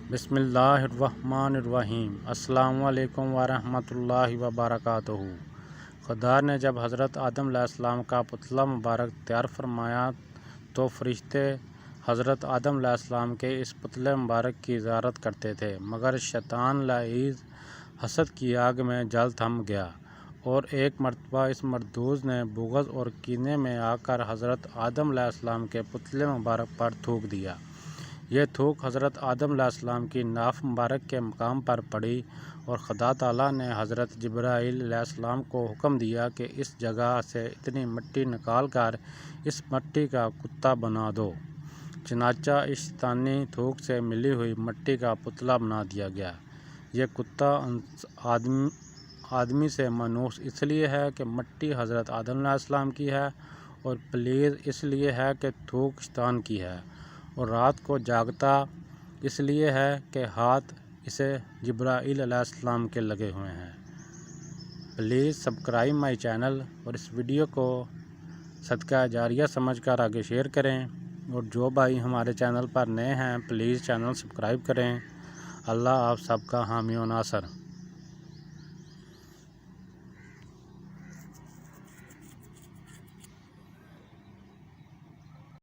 बिस्मिल्लाहिर्रहमानिर्रहीम। अस्सलामु अलैकुम वरहमतुल्लाहि वबरकातुहू। खुदा ने जब हज़रत आदम अलैहिस्सलाम का पुतला मुबारक तैयार फरमाया तो फरिश्ते हज़रत आदम अलैहिस्सलाम के इस पुतले मुबारक की ज़ियारत करते थे, मगर शैतान लाइज़ हसद की आग में जल थम गया और एक मरतबा इस मरदूज़ ने बुग़्ज़ और कीने में आकर हज़रत आदम अलैहिस्सलाम के पुतले मुबारक पर थूक दिया। यह थूक हज़रत आदम अलैहिस्सलाम की नाफ मुबारक के मकाम पर पड़ी और खुदा ताला ने हज़रत जिब्राईल अलैहिस्सलाम को हुक्म दिया कि इस जगह से इतनी मिट्टी निकाल कर इस मिट्टी का कुत्ता बना दो। चनाचा इस शैतानी थूक से मिली हुई मिट्टी का पुतला बना दिया गया। यह कुत्ता आदमी से मनूस इसलिए है कि मिट्टी हज़रत आदम अलैहिस्सलाम की है और पलीज़ इसलिए है कि थूक शैतान की है, और रात को जागता इसलिए है कि हाथ इसे जिब्राईल अलैहिस्सलाम के लगे हुए हैं। प्लीज़ सब्सक्राइब माई चैनल और इस वीडियो को सदका जारिया समझकर आगे शेयर करें, और जो भाई हमारे चैनल पर नए हैं प्लीज़ चैनल सब्सक्राइब करें। अल्लाह आप सबका हामी व नासर।